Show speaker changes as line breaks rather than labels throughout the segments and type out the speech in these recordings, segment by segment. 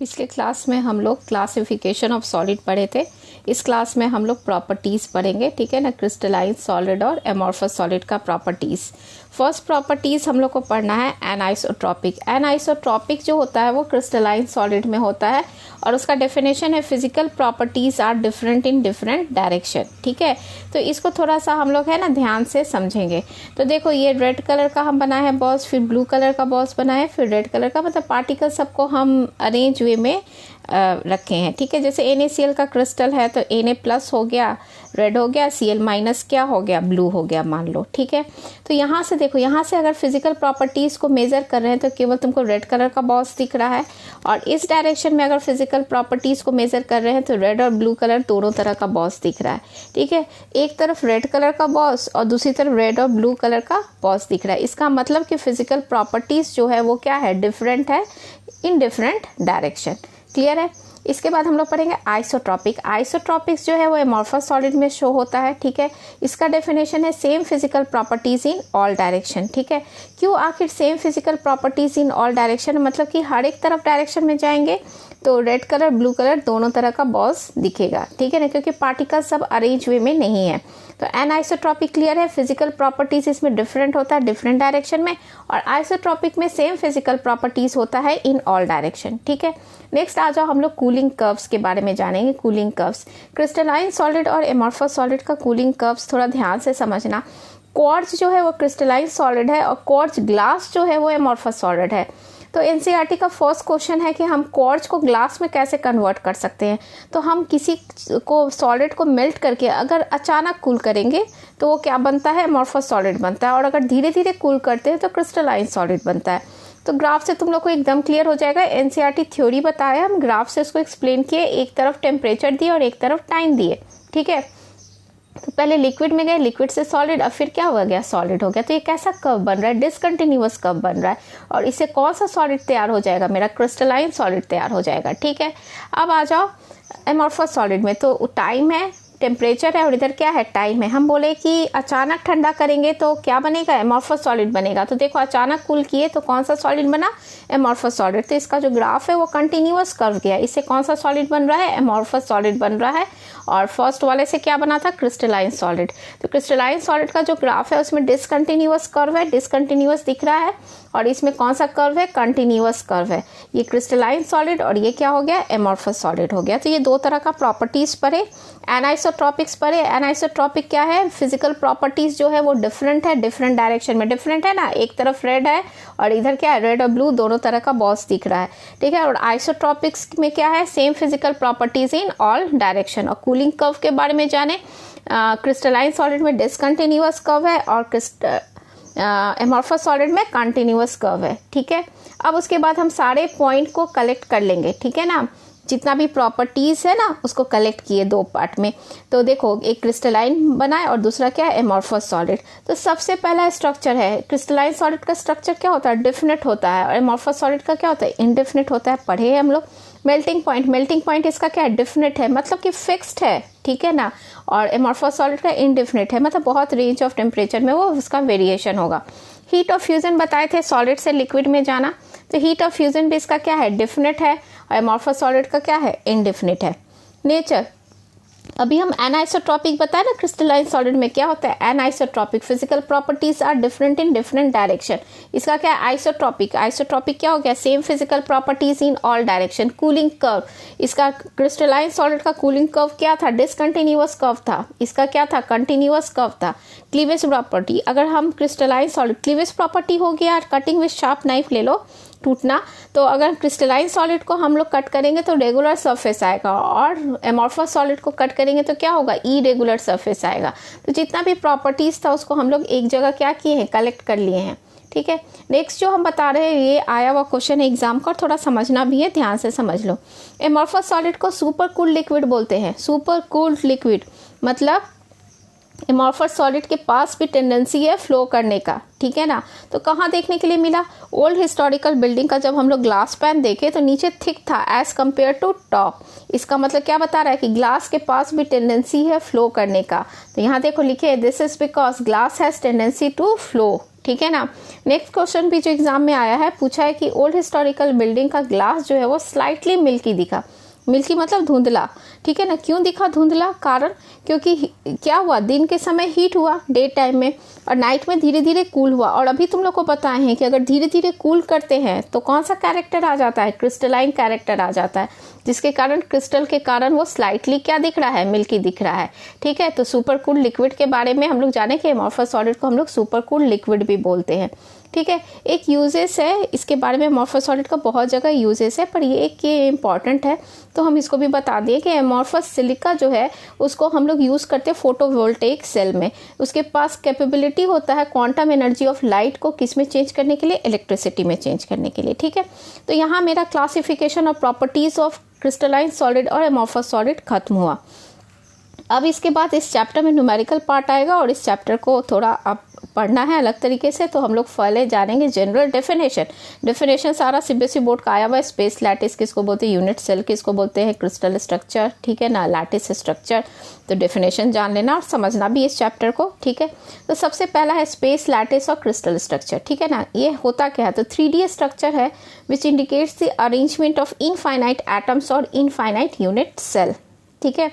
पिछले क्लास में हम लोग क्लासिफिकेशन ऑफ सॉलिड पढ़े थे। इस क्लास में हम लोग प्रॉपर्टीज़ पढ़ेंगे, ठीक है ना, क्रिस्टलाइन सॉलिड और एमॉर्फस सॉलिड का प्रॉपर्टीज़। फर्स्ट प्रॉपर्टीज़ हम लोग को पढ़ना है एनाइसोट्रॉपिक। एनाइसोट्रॉपिक जो होता है वो क्रिस्टलाइन सॉलिड में होता है और उसका डेफिनेशन है physical properties are different in different direction, ठीक है। तो इसको थोड़ा सा हम लोग है ना ध्यान से समझेंगे। तो देखो ये रेड कलर का हम बनाए हैं बॉल्स, फिर ब्लू कलर का बॉल्स बनाए, फिर रेड कलर का, मतलब पार्टिकल सबको हम अरेंज वे में रखे हैं, ठीक है। जैसे NaCl का क्रिस्टल है तो Na प्लस हो गया रेड हो गया, Cl माइनस क्या हो गया ब्लू हो गया, मान लो, ठीक है। तो यहाँ से देखो, यहाँ से अगर फिजिकल प्रॉपर्टीज़ को मेज़र कर रहे हैं तो केवल तुमको रेड कलर का बॉल्स दिख रहा है, और इस डायरेक्शन में अगर फिजिकल प्रॉपर्टीज़ को मेज़र कर रहे हैं तो रेड और ब्लू कलर दोनों तरह का बॉल्स दिख रहा है, ठीक है। एक तरफ रेड कलर का बॉल्स और दूसरी तरफ रेड और ब्लू कलर का बॉल्स दिख रहा है। इसका मतलब कि फिजिकल प्रॉपर्टीज़ जो है वो क्या है, डिफरेंट है इन डिफरेंट डायरेक्शन। क्लियर है। इसके बाद हम लोग पढ़ेंगे आइसोट्रॉपिक। आइसोट्रॉपिक्स जो है वो एमॉर्फस सॉलिड में शो होता है, ठीक है। इसका डेफिनेशन है same physical properties in all direction, ठीक है। क्यों आखिर same physical properties in all direction, मतलब कि हर एक तरफ डायरेक्शन में जाएंगे तो रेड कलर ब्लू कलर दोनों तरह का बॉल्स दिखेगा, ठीक है ना, क्योंकि पार्टिकल सब अरेंज वे में नहीं है। तो एनाइसोट्रॉपिक क्लियर है, फिजिकल प्रॉपर्टीज इसमें डिफरेंट होता है डिफरेंट डायरेक्शन में, और आइसोट्रॉपिक में सेम फिजिकल प्रॉपर्टीज होता है इन ऑल डायरेक्शन, ठीक है। नेक्स्ट आ जाओ, हम लोग कूलिंग कर्व्स के बारे में जानेंगे। कूलिंग कर्व्स, क्रिस्टलाइन सॉलिड और एमॉर्फस सॉलिड का कूलिंग कर्व्स थोड़ा ध्यान से समझना। क्वार्ट्ज जो है वो क्रिस्टलाइन सॉलिड है और क्वार्ट्ज ग्लास जो है वो एमॉर्फस सॉलिड है। तो एनसीईआरटी का फर्स्ट क्वेश्चन है कि हम क्वार्ट्ज को ग्लास में कैसे कन्वर्ट कर सकते हैं। तो हम किसी को सॉलिड को मेल्ट करके अगर अचानक कूल करेंगे तो वो क्या बनता है, एमॉर्फस सॉलिड बनता है, और अगर धीरे धीरे कूल करते हैं तो क्रिस्टलाइन सॉलिड बनता है। तो ग्राफ से तुम लोग को एकदम क्लियर हो जाएगा। एनसीईआरटी थ्योरी बताया, हम ग्राफ से उसको एक्सप्लेन किए, एक तरफ टेम्परेचर दिए और एक तरफ टाइम दिए, ठीक है। तो पहले लिक्विड में गए, लिक्विड से सॉलिड, अब फिर क्या हो गया, सॉलिड हो गया। तो ये कैसा कर्व बन रहा है, डिसकंटिन्यूअस कर्व बन रहा है, और इससे कौन सा सॉलिड तैयार हो जाएगा, मेरा क्रिस्टलाइन सॉलिड तैयार हो जाएगा, ठीक है। अब आ जाओ एमॉर्फस सॉलिड में। तो टाइम है, टेम्परेचर है, और इधर क्या है, टाइम है। हम बोले कि अचानक ठंडा करेंगे तो क्या बनेगा, एमॉर्फस सॉलिड बनेगा। तो देखो अचानक कूल किए तो कौन सा सॉलिड बना, एमॉर्फस सॉलिड। तो इसका जो ग्राफ है वो कंटिन्यूअस कर्व गया, इससे कौन सा सॉलिड बन रहा है, एमॉर्फस सॉलिड बन रहा है, और फर्स्ट वाले से क्या बना था, क्रिस्टलाइन सॉलिड। तो क्रिस्टलाइन सॉलिड का जो ग्राफ है उसमें डिसकंटिन्यूअस कर्व है, डिसकंटिन्यूअस दिख रहा है, और इसमें कौन सा कर्व है, कंटिन्यूअस कर्व है। ये क्रिस्टलाइन सॉलिड और ये क्या हो गया, एमॉर्फस सॉलिड हो गया। तो ये दो तरह का प्रॉपर्टीज पढ़े। एनाइसोट्रॉपिक्स पढ़े। एनाइसोट्रॉपिक क्या है, फिजिकल प्रॉपर्टीज जो है वो डिफरेंट है डिफरेंट डायरेक्शन में। डिफरेंट है ना, एक तरफ रेड है और इधर क्या है, रेड और ब्लू दोनों तरह का बॉल्स दिख रहा है, ठीक है। और आइसोट्रॉपिक्स में क्या है, same physical properties in all direction. और कूलिंग कर्व के बारे में जाने, क्रिस्टलाइन सॉलिड में डिसकंटिन्यूअस कर्व है और एमॉर्फस सॉलिड में कंटिन्यूअस कर्व है, ठीक है। अब उसके बाद हम सारे पॉइंट को कलेक्ट कर लेंगे, ठीक है ना, जितना भी प्रॉपर्टीज है ना उसको कलेक्ट किए दो पार्ट में। तो देखो एक क्रिस्टलाइन बनाए और दूसरा क्या है, एमॉर्फस सॉलिड। तो सबसे पहला स्ट्रक्चर है, क्रिस्टलाइन सॉलिड का स्ट्रक्चर क्या होता है, डेफिनेट होता है, और एमॉर्फस सॉलिड का क्या होता है, इनडेफिनेट होता है। पढ़े हैं हम लोग। मेल्टिंग पॉइंट, मेल्टिंग पॉइंट इसका क्या है, डेफिनेट है, मतलब कि फिक्स्ड है, ठीक है ना, और एमॉर्फस सॉलिड का इनडेफिनेट है, मतलब बहुत रेंज ऑफ टेम्परेचर में वो उसका वेरिएशन होगा। हीट ऑफ फ्यूजन बताए थे, सॉलिड से लिक्विड में जाना। तो हीट ऑफ फ्यूजन भी इसका क्या है, डेफिनेट है, और एमॉर्फस सॉलिड का क्या है, इनडेफिनेट है। नेचर, अभी हम एनाइसोट्रॉपिक बताए ना, क्रिस्टलाइन सॉलिड में क्या होता है, anisotropic, physical properties are different in different direction. इसका क्या है, आइसोट्रॉपिक। आइसोट्रॉपिक क्या हो गया, same physical properties in all direction. Cooling curve, इसका क्रिस्टलाइन सॉलिड का कूलिंग कर्व क्या था, डिसकंटिन्यूअस कर्व था, इसका क्या था, कंटिन्यूअस कर्व था। क्लीवेज प्रॉपर्टी, अगर हम क्रिस्टलाइन सॉलिड, क्लीवेज प्रॉपर्टी हो गया, टकटिंग विद शार्प नाइफ ले लो, टूटना। तो अगर क्रिस्टलाइन सॉलिड को हम लोग कट करेंगे तो रेगुलर सरफेस आएगा, और एमॉर्फस सॉलिड को कट करेंगे तो क्या होगा, इरेगुलर सरफेस आएगा। तो जितना भी प्रॉपर्टीज था उसको हम लोग एक जगह क्या किए हैं, कलेक्ट कर लिए हैं, ठीक है। नेक्स्ट जो हम बता रहे हैं, ये आया हुआ क्वेश्चन है एग्जाम का, थोड़ा समझना भी है, ध्यान से समझ लो। एमॉर्फस सॉलिड को सुपर कूल्ड लिक्विड बोलते हैं। सुपर कूल्ड लिक्विड मतलब एमॉर्फस सॉलिड के पास भी टेंडेंसी है फ्लो करने का, ठीक है ना। तो कहाँ देखने के लिए मिला, ओल्ड हिस्टोरिकल बिल्डिंग का जब हम लोग ग्लास पैन देखे तो नीचे थिक था एज कम्पेयर टू टॉप। इसका मतलब क्या बता रहा है कि ग्लास के पास भी टेंडेंसी है फ्लो करने का। तो यहाँ देखो लिखे, this is because glass has tendency to flow, ठीक है ना। नेक्स्ट क्वेश्चन भी जो एग्जाम में आया है, पूछा है कि ओल्ड हिस्टोरिकल बिल्डिंग का ग्लास जो है वो स्लाइटली मिल्की दिखा। मिल्की मतलब धुंधला, ठीक है ना। क्यों दिखा धुंधला? कारण क्योंकि क्या हुआ, दिन के समय हीट हुआ डे टाइम में, और नाइट में धीरे धीरे कूल हुआ। और अभी तुम लोग को पता है कि अगर धीरे धीरे कूल करते हैं तो कौन सा कैरेक्टर आ जाता है? क्रिस्टलाइन कैरेक्टर आ जाता है, जिसके कारण क्रिस्टल के कारण वो स्लाइटली क्या दिख रहा है? मिल्की दिख रहा है, ठीक है। तो सुपर कूल लिक्विड के बारे में हम लोग जाने कि अमॉर्फस सॉलिड को हम लोग सुपर कूल लिक्विड भी बोलते हैं, ठीक है। एक यूजेस है इसके बारे में, अमॉर्फस सॉलिड का बहुत जगह यूजेस है, पर ये एक ये इम्पॉर्टेंट है तो हम इसको भी बता दिए कि अमॉर्फस सिलिका जो है उसको हम लोग यूज़ करते हैं फोटोवोल्टेइक सेल में। उसके पास कैपेबिलिटी होता है क्वांटम एनर्जी ऑफ लाइट को किस में चेंज करने के लिए? इलेक्ट्रिसिटी में चेंज करने के लिए, ठीक है। तो यहाँ मेरा classification of properties of crystalline solid और अमॉर्फस सॉलिड खत्म हुआ। अब इसके बाद इस चैप्टर में न्यूमेरिकल पार्ट आएगा और इस चैप्टर को थोड़ा आप पढ़ना है अलग तरीके से। तो हम लोग पहले जानेंगे जनरल डेफिनेशन सारा सीबीएसई बोर्ड का आया हुआ है। स्पेस लैटिस किसको बोलते हैं? यूनिट सेल किसको बोलते हैं? क्रिस्टल स्ट्रक्चर, ठीक है ना, लैटिस स्ट्रक्चर। तो डेफिनेशन जान लेना और समझना भी इस चैप्टर को, ठीक है। तो सबसे पहला है स्पेस लैटिस और क्रिस्टल स्ट्रक्चर, ठीक है ना। ये होता क्या है? तो 3D स्ट्रक्चर है which indicates the arrangement of infinite atoms और इनफाइनाइट यूनिट सेल, ठीक है।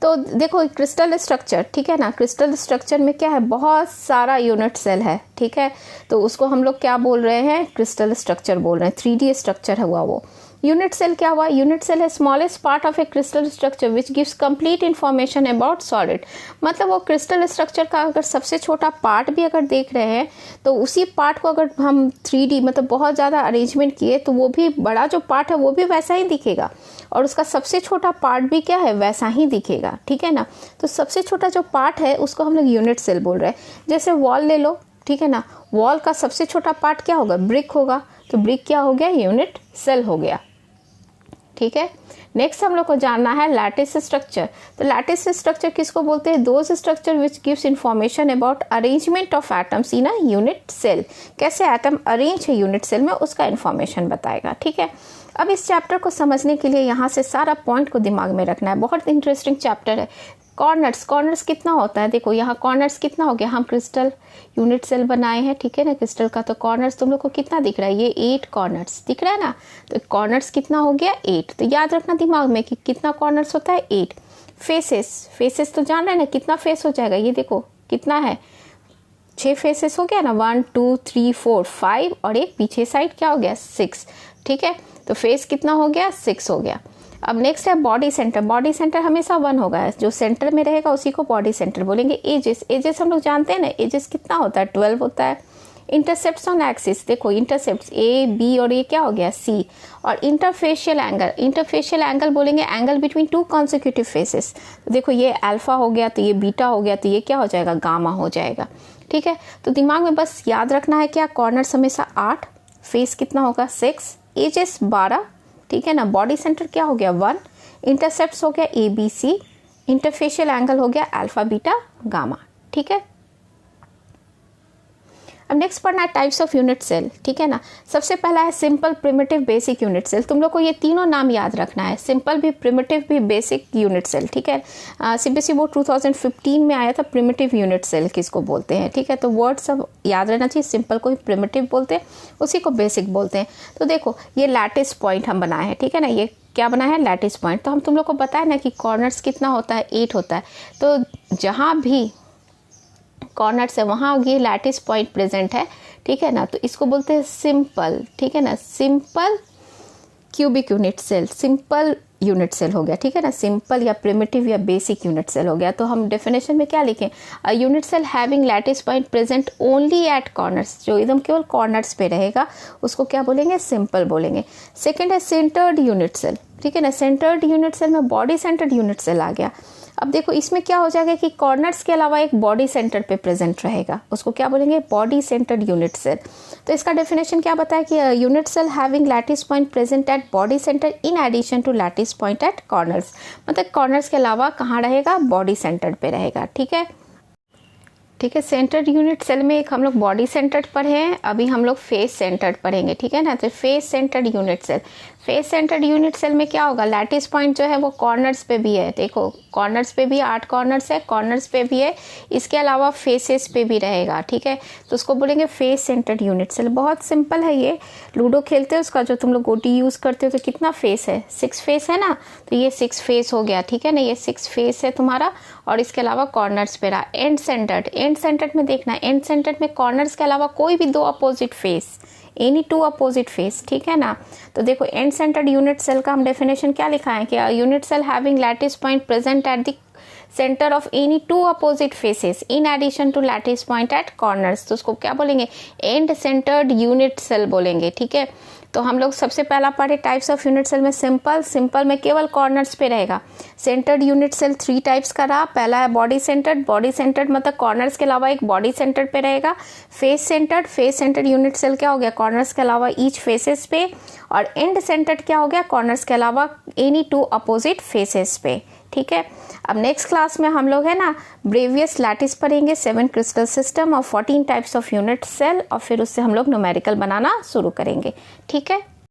तो देखो क्रिस्टल स्ट्रक्चर, ठीक है ना, क्रिस्टल स्ट्रक्चर में क्या है? बहुत सारा यूनिट सेल है, ठीक है। तो उसको हम लोग क्या बोल रहे हैं? क्रिस्टल स्ट्रक्चर बोल रहे हैं। 3D स्ट्रक्चर हुआ वो। यूनिट सेल क्या हुआ? यूनिट सेल है smallest part of A crystal structure which gives complete information about solid. मतलब वो क्रिस्टल स्ट्रक्चर का अगर सबसे छोटा पार्ट भी अगर देख रहे हैं तो उसी पार्ट को अगर हम 3D मतलब बहुत ज़्यादा अरेंजमेंट किए तो वो भी बड़ा जो पार्ट है वो भी वैसा ही दिखेगा, और उसका सबसे छोटा पार्ट भी क्या है? वैसा ही दिखेगा, ठीक है ना। तो सबसे छोटा जो पार्ट है उसको हम लोग यूनिट सेल बोल रहे हैं। जैसे वॉल ले लो, ठीक है ना, वॉल का सबसे छोटा पार्ट क्या होगा? ब्रिक होगा। तो ब्रिक क्या हो गया? यूनिट सेल हो गया, ठीक है। नेक्स्ट हम लोग को जानना है लैटिस स्ट्रक्चर। तो लैटिस स्ट्रक्चर किसको बोलते हैं? Those structure which gives information about arrangement of atoms in a unit cell. कैसे एटम अरेंज है यूनिट सेल में उसका इंफॉर्मेशन बताएगा, ठीक है। अब इस चैप्टर को समझने के लिए यहाँ से सारा पॉइंट को दिमाग में रखना है। बहुत इंटरेस्टिंग चैप्टर है। कॉर्नर्स कितना होता है? देखो यहाँ कॉर्नर्स कितना हो गया? हम क्रिस्टल यूनिट सेल बनाए हैं, ठीक है ना, क्रिस्टल का। तो कॉर्नर्स तुम लोग को कितना दिख रहा है? ये 8 कॉर्नर्स दिख रहा है ना। तो कॉर्नर्स कितना हो गया? 8। तो याद रखना दिमाग में कि कितना कॉर्नर्स होता है? 8। फेसेस तो जान रहे हैं ना, कितना फेस हो जाएगा? ये देखो कितना है, 6 फेसेस हो गया ना, 1 2 3 4 5, और एक पीछे साइड क्या हो गया? 6, ठीक है। तो फेस कितना हो गया? 6 हो गया। अब नेक्स्ट है बॉडी सेंटर। बॉडी सेंटर हमेशा 1 होगा, जो सेंटर में रहेगा उसी को बॉडी सेंटर बोलेंगे। एजेस हम लोग जानते हैं ना, एजेस कितना होता है? 12 होता है। इंटरसेप्ट्स ऑन एक्सिस, देखो इंटरसेप्ट्स ए बी और ये क्या हो गया? सी। और इंटरफेशियल एंगल बोलेंगे एंगल बिटवीन 2 कॉन्सिक्यूटिव फेसेस। तो देखो ये अल्फा हो गया, तो ये बीटा हो गया, तो ये क्या हो जाएगा? गामा हो जाएगा, ठीक है। तो दिमाग में बस याद रखना है क्या? कॉर्नर्स हमेशा 8, फेस कितना होगा? 6, एजेस 12, ठीक है ना। बॉडी सेंटर क्या हो गया? 1, इंटरसेप्ट्स हो गया A B C, interfacial angle हो गया अल्फा बीटा गामा, ठीक है। अब नेक्स्ट पढ़ना है टाइप्स ऑफ यूनिट सेल, ठीक है ना। सबसे पहला है simple, primitive, basic unit cell. तुम लोग को ये तीनों नाम याद रखना है, सिंपल भी, प्रिमिटिव भी, बेसिक यूनिट सेल, ठीक है। सीबीएसई बोर्ड 2015 में आया था प्रिमिटिव यूनिट सेल किसको बोलते हैं, ठीक है। तो वर्ड सब याद रहना चाहिए। सिंपल को ही प्रिमिटिव बोलते हैं, उसी को बेसिक बोलते हैं। तो देखो ये लैटिस पॉइंट हम बनाए हैं, ठीक है ना। ये क्या बना है? Lattice point. तो हम तुम लोग को बताया ना कि कॉर्नर्स कितना होता है? 8 होता है। तो जहाँ भी कॉर्नर से वहाँ ये लैटिस पॉइंट प्रेजेंट है, ठीक है ना। तो इसको बोलते हैं सिंपल, ठीक है ना। Simple cubic unit cell, simple unit cell हो गया, ठीक है ना। सिंपल या प्रिमिटिव या बेसिक यूनिट सेल हो गया। तो हम डेफिनेशन में क्या लिखें? A unit cell having lattice point present only at corners, जो एकदम केवल कॉर्नर्स पे रहेगा उसको क्या बोलेंगे? सिंपल बोलेंगे। सेकेंड है सेंटर्ड यूनिट सेल, ठीक है ना। सेंटर्ड यूनिट सेल में बॉडी सेंटर्ड यूनिट सेल आ गया। अब देखो इसमें क्या हो जाएगा कि कॉर्नर्स के अलावा एक बॉडी सेंटर पे प्रेजेंट रहेगा, उसको क्या बोलेंगे? Body centred unit cell. तो इसका डेफिनेशन क्या बताया कि unit cell having lattice point present at body centre in addition to lattice point at corners. मतलब कॉर्नर्स के अलावा कहाँ रहेगा? बॉडी सेंटर पे रहेगा, ठीक है। ठीक है, सेंटर्ड यूनिट सेल में एक हम लोग बॉडी सेंटर्ड पढ़े हैं, अभी हम लोग फेस सेंटर्ड पढ़ेंगे, ठीक है ना। तो face centred unit cell, face centred unit cell में क्या होगा, लैटिस पॉइंट जो है वो कॉर्नर्स पे भी है, देखो कॉर्नर्स पे भी 8 कॉर्नर्स है, कॉर्नर्स पे भी है, इसके अलावा फेसेस पे भी रहेगा, ठीक है, तो उसको बोलेंगे फेस सेंटर्ड यूनिट सेल। बहुत सिंपल है ये, लूडो खेलते हो उसका जो तुम लोग गोटी यूज़ करते हो तो कितना फेस है, 6 फेस है ना, तो ये 6 फेस हो गया, ठीक है ना, ये 6 फेस है तुम्हारा, और इसके अलावा कॉर्नर्स पे रहा। एंड सेंटर्ड, एंड सेंटर्ड में देखना, एंड सेंटर्ड में कॉर्नर्स के अलावा कोई भी 2 opposite face, any 2 opposite face, ठीक है ना। तो देखो एंड सेंटर्ड यूनिट सेल का हम डेफिनेशन क्या लिखा है कि unit cell having lattice point present at the centre of any 2 opposite faces in addition to lattice point at corners, तो उसको क्या बोलेंगे, एंड सेंटर्ड यूनिट सेल बोलेंगे, ठीक है। तो हम लोग सबसे पहला पढ़े टाइप्स ऑफ यूनिट सेल में सिंपल, सिंपल में केवल कॉर्नर्स पे रहेगा। सेंटर्ड यूनिट सेल 3 टाइप्स का रहा, पहला है बॉडी सेंटर्ड, बॉडी सेंटर्ड मतलब कॉर्नर्स के अलावा एक बॉडी सेंटर्ड पे रहेगा। Face centred, face centred unit cell क्या हो गया, कॉर्नर्स के अलावा ईच फेसेस पे, और एंड सेंटर्ड क्या हो गया, कॉर्नर्स के अलावा एनी 2 अपोजिट फेसेस पे, ठीक है। अब नेक्स्ट क्लास में हम लोग है ना ब्रेवियस लैटिस पढ़ेंगे, 7 क्रिस्टल सिस्टम और 14 टाइप्स ऑफ यूनिट सेल, और फिर उससे हम लोग न्यूमेरिकल बनाना शुरू करेंगे, ठीक है।